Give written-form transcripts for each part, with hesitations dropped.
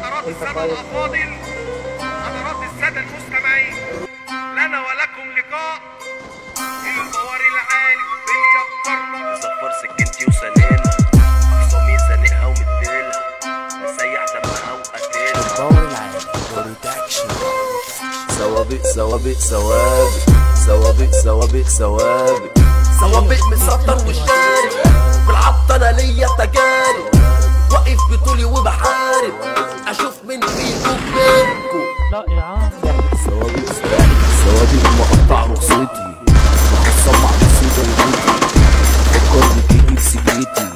حضرات السادة الأفاضل، حضرات السادة المستمعين، لنا ولكم لقاء البوار العالي باليقرة. مصفر سكنتي وسنينها، خصامي زنقها ومديلها، مسيح دمها وقتلها. الباور العالي برودكشن. سوابق سوابق سوابق سوابق سوابق سوابق سوابق مسطر والشارب، بالعبط انا ليا تجارب، واقف بطولي وبحارب، اشوف من فيكم منكم. لا يا عم سوابق سوابق مقطع رخصتي، محصل مع بسيطة لبيتي، فكرني تيجي بسكيتي،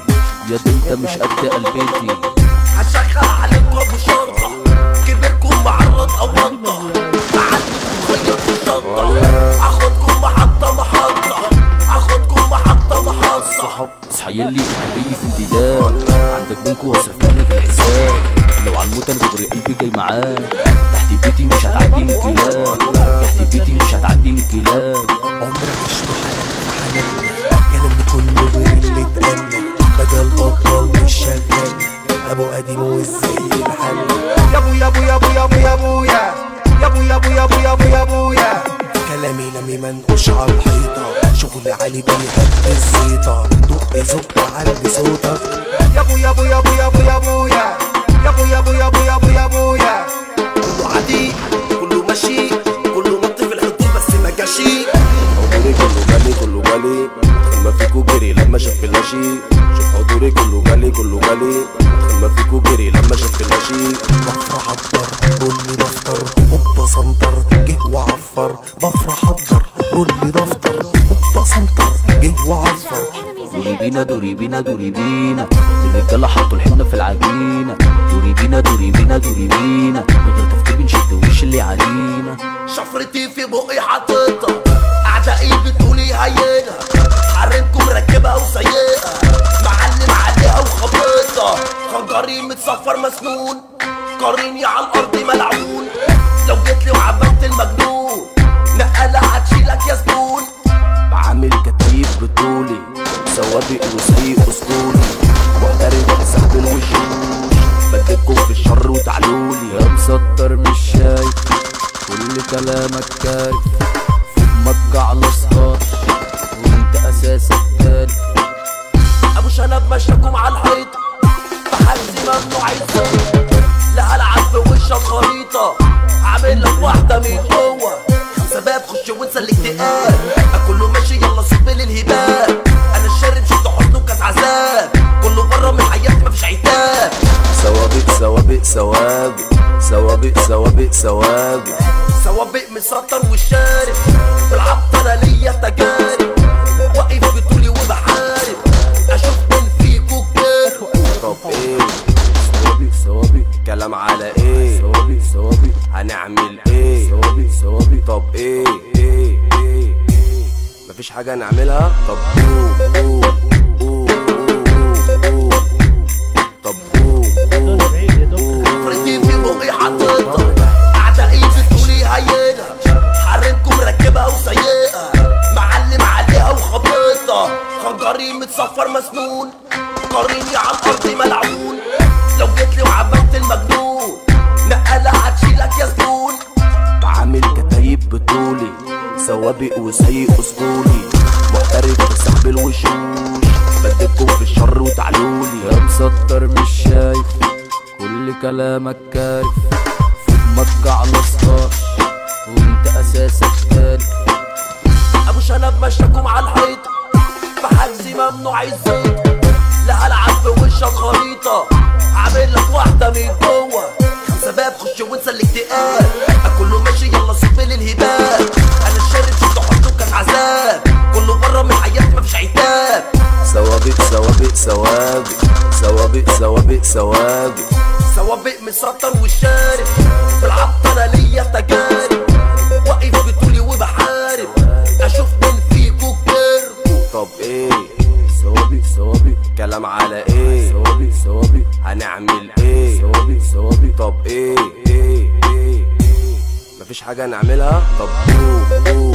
يا دي انت مش قد قلبتي. هشغل عليكم ابو شرطة، كبركم معرض اوانطة، بعدكم خيط في الشنطة، اخدكم محطة محطة، اخدكم محطة محطة. صحاب اصحيالي حبيبي في امتداد، عندك بينكوا واصرفني في الحساب، لو على الموت انا بجري قلبي جاي معاك، تحت بيتي مش هتعديني كلاب، تحت بيتي مش هتعديني كلاب. عمرك عشته حلال كلام كله غير اللي اتقال، بدل بطل مش شغال، ابو قديم وازاي الحل. يا ابو يا ابو يا ابو يا ابو يا ابويا، يا ابو يا ابو يا ابو يا ابو يا ابويا. كلامي لمي منقوش على الحيطة، شغل عالي بيهد الزيطة، دق زق علي صوتك. يا ابو يا ابو يا ابو يا ابو يا ابويا، يا ابو يا ابو يا ابو يا ابو يا ابويا. كله عادي كله ماشي، كله نط في الحدود بس ما جاشي. حضوري كله جالي كله جالي، دخل ما فيكو جري لما شاف اللاشي. شوف حضوري كله جالي كله جالي، دخل ما فيكو جري لما شاف اللاشي. بفرح عبر رولي دفتر، هوبا سنتر جه وعفر. بفرح عبر رولي دفتر، هوبا سنتر جه وعفر. دوري بينا دوري بينا دوري بينا، الرجاله حطوا الحنه في العجينه. دوري بينا دوري بينا دوري بينا، من غير تفكير بنشد وش اللي علينا. شفرتي في بقي حاططها، اعدائي بتقولي هينها، حرمكم راكبها وسايقها، معلم عليها وخبطها. خنجري متصفر مسنون، قاريني على الارض ملعون، لو جيتلي وعبرت المجنون، نقلة هتشيلك يا زبون. بعمل كتيب بطولي، سوابق وسيق اسطولي، محترف سحب الوشوش، بديكم في الشر وتعلولي. يا مسطر مش شايف كل كلامك كارف، فمك على صهار وانت اساسك كارف. ابو شنب مشاكم على الحيطة، بحجزي ممنوع الزيت، لا هلعب في وشك خريطة، هعمل لك واحدة من جوه. شباب خش وانسى الاكتئاب، كله ماشي يلا صب للهباب. انا الشارب شفت حضنه كاس عذاب، كله بره من حياتي مفيش عتاب. سوابق سوابق سوابق سوابق سوابق سوابق سوابق مسطر والشارب، بالعبط انا ليا تجارب، واقف بطولي وبحارب، اشوف من فيكو كبير. طب ايه سوابق سوابق كلام على ايه؟ سوابق سوابق هنعمل ايه؟ سوابق سوابق طب ايه ايه ايه ايه مفيش حاجة نعملها؟ طب قوم قوم قوم قوم طب قوم قوم قوم. فرتي في بقي حاططها، اعدائي بتقولي هينها، حرمكم راكبها وسايقها، معلم عليها وخبطها. خنجري متصفر مسنون، قاريني على الارض ملعون، لو جيتلي وعبرت المجنون، نقلة هتشيلك يا زبون. بعمل كتايب بطولي، سوابق وسيق اسطولي، محترف في سحب الوشوش، بديكم في الشر وتعلولي. يا مسطر مش شايف كل كلامك كارف، فمك على صهار وانت اساسك كارف. ابو شنب مشاكم على الحيطة، بحجزي ممنوع الزيت، لا هلعب في وشك خريطة، هعمل لك واحدة من جوه. شباب خش وانسى الاكتئاب، كله ماشي يلا صب للهباب. انا الشارب شفت حضنه كاس عذاب، كله بره من حياتي مفيش عتاب. سوابق سوابق سوابق سوابق سوابق سوابق سوابق مسطر والشارب، بالعبط انا ليا تجارب، واقف بطولي وبحارب، اشوف من فيكو كبيركو. طب ايه سوابق سوابق كلام على ايه؟ سوابق سوابق هنعمل ايه؟ سوابق سوابق طب ايه ايه ايه ايه مفيش حاجة نعملها؟ طب قوم قوم